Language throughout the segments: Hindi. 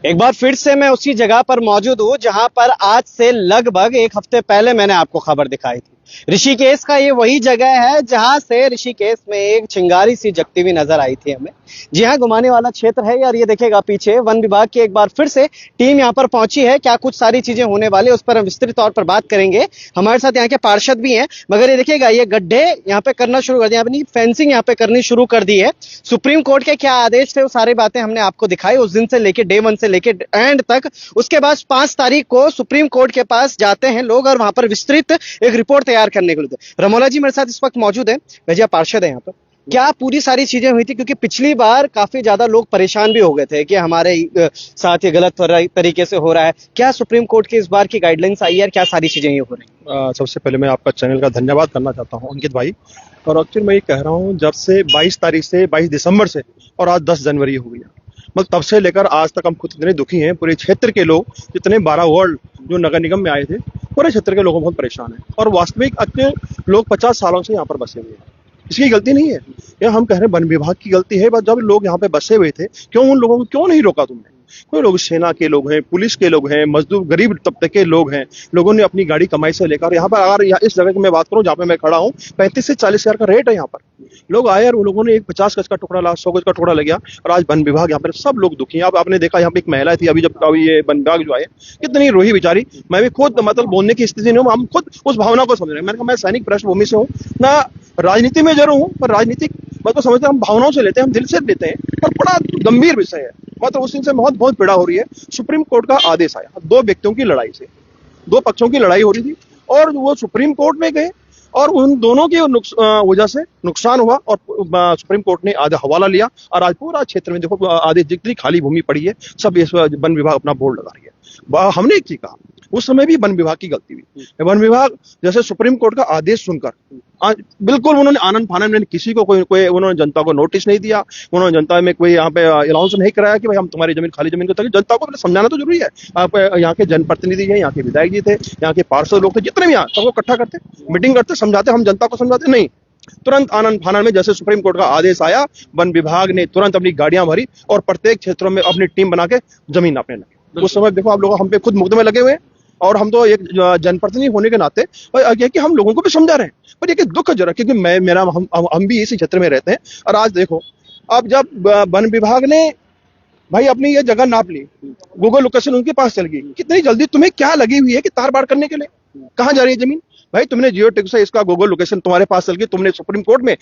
एक बार फिर से मैं उसी जगह पर मौजूद हूं जहां पर आज से लगभग एक हफ्ते पहले मैंने आपको खबर दिखाई थी। ऋषिकेश का ये वही जगह है जहां से ऋषिकेश में एक चिंगारी सी जगती हुई नजर आई थी हमें। जी हाँ, घुमाने वाला क्षेत्र है यार। ये देखिएगा पीछे वन विभाग की एक बार फिर से टीम यहाँ पर पहुंची है। क्या कुछ सारी चीजें होने वाली है उस पर हम विस्तृत तौर पर बात करेंगे। हमारे साथ यहाँ के पार्षद भी हैं, मगर ये देखिएगा ये गड्ढे यहाँ पे करना शुरू कर दिया, अपनी फेंसिंग यहाँ पे करनी शुरू कर दी है। सुप्रीम कोर्ट के क्या आदेश थे वो सारी बातें हमने आपको दिखाई उस दिन से लेके डे 1 से लेके एंड तक। उसके बाद 5 तारीख को सुप्रीम कोर्ट के पास जाते हैं लोग और वहां पर विस्तृत एक रिपोर्ट तैयार करने के लिए। रमोला जी मेरे साथ इस वक्त मौजूद है, भैया पार्षद है यहाँ पर। क्या पूरी सारी चीजें हुई थी, क्योंकि पिछली बार काफी ज्यादा लोग परेशान भी हो गए थे कि हमारे साथ ये गलत तरीके से हो रहा है। क्या सुप्रीम कोर्ट की इस बार की गाइडलाइंस आई है, क्या सारी चीजें ये हो रही हैं? सबसे पहले मैं आपका चैनल का धन्यवाद करना चाहता हूं अंकित भाई। और एक्चुअली मैं ये कह रहा हूं, जब से 22 तारीख से 22 दिसंबर से और आज 10 जनवरी हो गया, मतलब तब से लेकर आज तक हम खुद इतने दुखी हैं। पूरे क्षेत्र के लोग, जितने 12 वार्ड जो नगर निगम में आए थे, पूरे क्षेत्र के लोग बहुत परेशान हैं। और वास्तविक अच्छे लोग 50 सालों से यहाँ पर बसे हुए हैं। इसकी गलती नहीं है, ये हम कह रहे हैं वन विभाग की गलती है। बस जब लोग यहाँ पे बसे हुए थे, क्यों उन लोगों को क्यों नहीं रोका तुमने? कोई लोग सेना के लोग हैं, पुलिस के लोग हैं, मजदूर गरीब तबके के लोग हैं, लोगों ने अपनी गाड़ी कमाई से लेकर यहाँ पर, अगर इस जगह की मैं बात करूँ जहाँ पे मैं खड़ा हूँ, 35 से 40 हजार का रेट है यहाँ पर। लोग आए और उन लोगों ने एक 50 गज का टुकड़ा ला, 100 गज का टुकड़ा लग गया। और आज वन विभाग यहाँ पर सब लोग दुखी हैं। अब आपने देखा यहाँ पे एक महिला थी, अभी जब ये वन विभाग जो आए, कितनी रोही बेचारी। मैं भी खुद मतलब बोलने की स्थिति नहीं हूँ, हम खुद उस भावना को समझ रहे हैं। मैंने कहा मैं सैनिक पृष्ठभूमि से हूँ ना, राजनीति में जरूर हूँ, पर राजनीतिक मैं तो समझते हैं हम भावनाओं से लेते हैं, हम दिल से लेते हैं। और बड़ा गंभीर विषय है, मतलब उस दिन से बहुत पीड़ा हो रही है। सुप्रीम कोर्ट का आदेश आया 2 व्यक्तियों की लड़ाई से, 2 पक्षों की लड़ाई हो रही थी और वो सुप्रीम कोर्ट में गए और उन दोनों की वजह से नुकसान हुआ और सुप्रीम कोर्ट ने आधा हवाला लिया। और आज पूरा क्षेत्र में देखो आधे जितनी खाली भूमि पड़ी है, सब इस वन विभाग अपना बोर्ड लगा रही है। हमने एक चीज कहा, उस समय भी वन विभाग की गलती हुई। वन विभाग जैसे सुप्रीम कोर्ट का आदेश सुनकर बिल्कुल उन्होंने आनंद फानन में किसी को कोई उन्होंने जनता को नोटिस नहीं दिया। उन्होंने जनता में कोई यहाँ पे अनाउंस नहीं कराया कि भाई हम तुम्हारी जमीन खाली जमीन को तक। जनता को समझाना तो जरूरी है। आप यहाँ के जनप्रतिनिधि हैं, यहाँ के विधायक जी थे, यहाँ के पार्षद लोग थे, जितने भी यहाँ सबको इकट्ठा करते, मीटिंग करते, समझाते। हम जनता को समझाते नहीं, तुरंत आनंद फानन में जैसे सुप्रीम कोर्ट का आदेश आया, वन विभाग ने तुरंत अपनी गाड़ियां भरी और प्रत्येक क्षेत्रों में अपनी टीम बना के जमीन नापने लगे। उस समय देखो आप लोग हम पे खुद मुकदमे लगे हुए, और हम तो एक जनप्रतिनिधि होने के नाते ये कि हम लोगों को भी समझा रहे हैं। पर ये कि दुख जरा, क्योंकि हम भी इसी क्षेत्र में रहते हैं। और आज देखो, अब जब वन विभाग ने भाई अपनी ये जगह नाप ली, गूगल लोकेशन उनके पास चल गई, कितनी जल्दी तुम्हें क्या लगी हुई है कि तार बाड़ करने के लिए? कहाँ जा रही है जमीन? भाई तुमने जियो टिक से इसका गूगल लोकेशन तुम्हारे पास चल गई, तुमने सुप्रीम कोर्ट में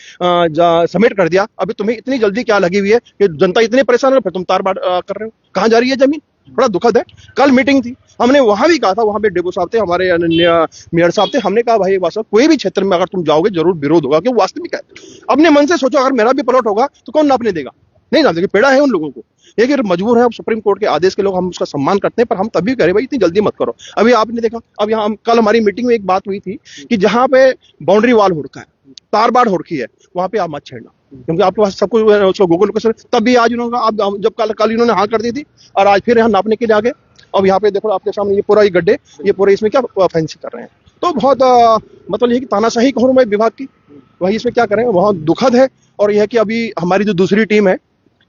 सबमिट कर दिया, अभी तुम्हें इतनी जल्दी क्या लगी हुई है कि जनता इतनी परेशान है, फिर तुम तार बाड़ कर रहे हो? कहाँ जा रही है जमीन? बड़ा दुखद है। कल मीटिंग थी, हमने वहां भी कहा था, वहां पे डेबू साहब थे, हमारे मेयर साहब थे, हमने कहा भाई वास्तव कोई भी क्षेत्र में अगर तुम जाओगे जरूर विरोध होगा, क्योंकि वास्तविक है। अपने मन से सोचो, अगर मेरा भी प्लॉट होगा तो कौन नापने देगा? नहीं ना देगा, पीड़ा है उन लोगों को। ये कि मजबूर है, अब सुप्रीम कोर्ट के आदेश के लोग, हम उसका सम्मान करते हैं, पर हम तभी कह रहे भाई इतनी जल्दी मत करो। अभी आपने देखा, अब यहाँ कल हमारी मीटिंग में एक बात हुई थी कि जहां पे बाउंड्री वॉल हो रखा है, तार बाड़ हो रखी है, वहां पे आप मत छेड़ना, क्योंकि आपके पास सब कुछ उसको गूगल लोकेशन। तब भी आज उन्होंने आप जब कल इन्होंने हाँ कर दी थी और आज फिर यहाँ नापने के लिए आगे। अब यहाँ पे देखो आपके सामने ये पूरा ये गड्ढे, ये पूरे इसमें क्या फेंसिंग कर रहे हैं। तो बहुत मतलब ये कि तानाशाही कहूँ मैं विभाग की, वही इसमें क्या करें, बहुत दुखद है। और यह कि अभी हमारी जो दूसरी टीम है,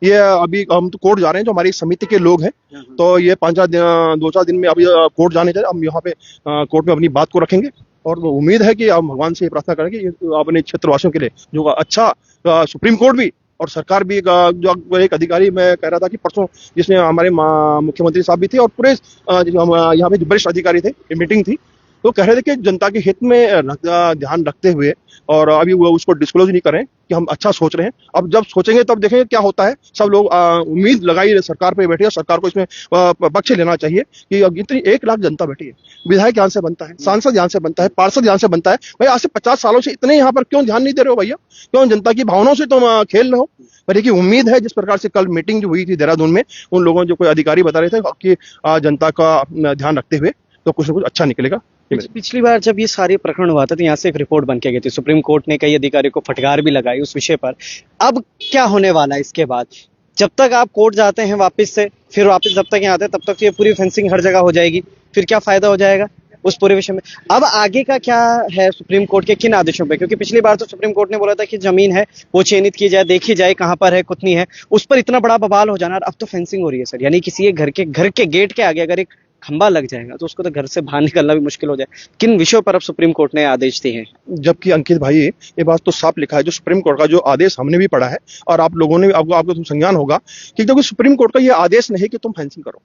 ये अभी हम तो कोर्ट जा रहे हैं, जो हमारी समिति के लोग हैं, तो ये 2-4 दिन में अभी कोर्ट जाने चाहिए। हम यहाँ पे कोर्ट में अपनी बात को रखेंगे और उम्मीद है कि हम भगवान से प्रार्थना करेंगे अपने क्षेत्रवासियों के लिए जो अच्छा सुप्रीम कोर्ट भी और सरकार भी। जो एक अधिकारी मैं कह रहा था कि परसों, जिसने हमारे मुख्यमंत्री साहब भी थे और पूरे यहाँ पे जो वरिष्ठ अधिकारी थे, मीटिंग थी, तो कह रहे थे कि जनता के हित में ध्यान रखते हुए, और अभी वो उसको डिस्क्लोज नहीं करें कि हम अच्छा सोच रहे हैं। अब जब सोचेंगे तब देखेंगे क्या होता है। सब लोग उम्मीद लगाई सरकार पे बैठी है, सरकार को इसमें पक्ष लेना चाहिए कि इतनी 1 लाख जनता बैठी है, विधायक यहाँ से बनता है, सांसद यहाँ से बनता है, पार्षद यहाँ से बनता है। भाई आज से 50 सालों से इतने यहाँ पर क्यों ध्यान नहीं दे रहे हो भैया? क्यों जनता की भावनाओं से तुम खेल रहे हो? पर एक उम्मीद है, जिस प्रकार से कल मीटिंग जो हुई थी देहरादून में, उन लोगों जो कोई अधिकारी बता रहे थे कि जनता का ध्यान रखते हुए तो कुछ न कुछ अच्छा निकलेगा। पिछली बार जब ये सारे प्रकरण हुआ था तो यहाँ से एक रिपोर्ट बन के गई थी, सुप्रीम कोर्ट ने कई अधिकारियों को फटकार भी लगाई उस विषय पर। अब क्या होने वाला है इसके बाद? जब तक आप कोर्ट जाते हैं वापस से, फिर वापस जब तक यहाँ आते हैं, तब तक ये पूरी फेंसिंग हर जगह हो जाएगी, फिर क्या फायदा हो जाएगा? उस पूरे विषय में। अब आगे का क्या है सुप्रीम कोर्ट के किन आदेशों पे, क्योंकि पिछली बार तो सुप्रीम कोर्ट ने बोला था कि जमीन है वो चिन्हित की जाए, देखी जाए कहां पर है कितनी है, उस पर इतना बड़ा बवाल हो जाना। अब तो फेंसिंग हो रही है सर, यानी किसी एक घर के गेट के आगे अगर एक खंबा लग जाएगा तो उसको तो घर से बाहर निकलना भी मुश्किल हो जाए। किन विषयों पर अब सुप्रीम कोर्ट ने आदेश दिए हैं? जबकि अंकित भाई ये बात तो साफ लिखा है, जो सुप्रीम कोर्ट का जो आदेश हमने भी पढ़ा है और आप लोगों ने आपको तुम संज्ञान होगा कि देखो सुप्रीम कोर्ट का ये आदेश नहीं कि तुम फेंसिंग करो,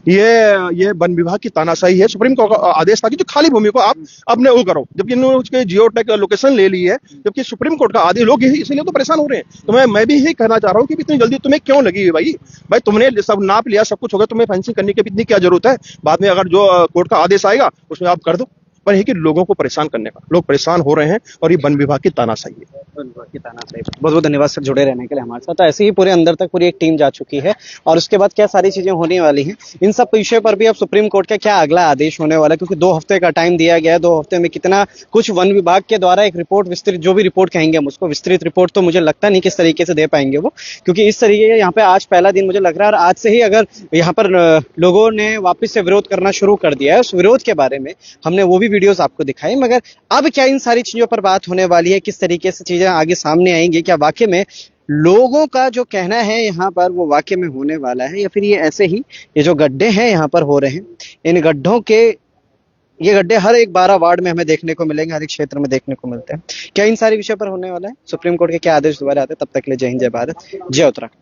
ये वन विभाग की तानाशाही है। सुप्रीम कोर्ट का आदेश था कि जो खाली भूमि को आप अपने वो करो, जबकि इन्होंने उसके जियो टैग लोकेशन ले ली है, जबकि सुप्रीम कोर्ट का आदेश, लोग इसीलिए तो परेशान हो रहे हैं। तो मैं भी यही कहना चाह रहा हूँ कि इतनी जल्दी तुम्हें क्यों लगी है भाई तुमने सब नाप लिया, सब कुछ हो गया, तुम्हें फेंसिंग करने की इतनी क्या जरूरत है? बाद में अगर जो कोर्ट का आदेश आएगा उसमें आप कर दो, पर यही कि लोगों को परेशान करने का, लोग परेशान हो रहे हैं और ये वन विभाग की तानाशाही है। बहुत बहुत धन्यवाद सर जुड़े रहने के लिए हमारे साथ। तो ऐसे ही पूरे अंदर तक पूरी एक टीम जा चुकी है और उसके बाद क्या सारी चीजें होने वाली हैं, इन सब विषय पर भी अब सुप्रीम कोर्ट का क्या अगला आदेश होने वाला है, क्योंकि 2 हफ्ते का टाइम दिया गया है। 2 हफ्ते में कितना कुछ वन विभाग के द्वारा एक रिपोर्ट विस्तृत, जो भी रिपोर्ट कहेंगे हम उसको, विस्तृत रिपोर्ट तो मुझे लगता नहीं किस तरीके से दे पाएंगे वो, क्योंकि इस तरीके के यहाँ पे आज पहला दिन मुझे लग रहा है, और आज से ही अगर यहाँ पर लोगों ने वापस से विरोध करना शुरू कर दिया है, उस विरोध के बारे में हमने वो भी वीडियोस आपको दिखाई। मगर अब क्या इन सारी चीजों पर बात होने वाली है, किस तरीके से चीजें आगे सामने आएंगी, क्या वाकई में लोगों का जो कहना है यहाँ पर वो वाकई में होने वाला है, या फिर ये ऐसे ही ये जो गड्ढे हैं यहाँ पर हो रहे हैं, इन गड्ढों के ये गड्ढे हर एक 12 वार्ड में हमें देखने को मिलेंगे, हर एक क्षेत्र में देखने को मिलते हैं। क्या इन सारे विषयों पर होने वाला है? सुप्रीम कोर्ट के क्या आदेश दोबारा आते हैं? तब तक के लिए जय हिंद, जय भारत, जय उत्तराखंड।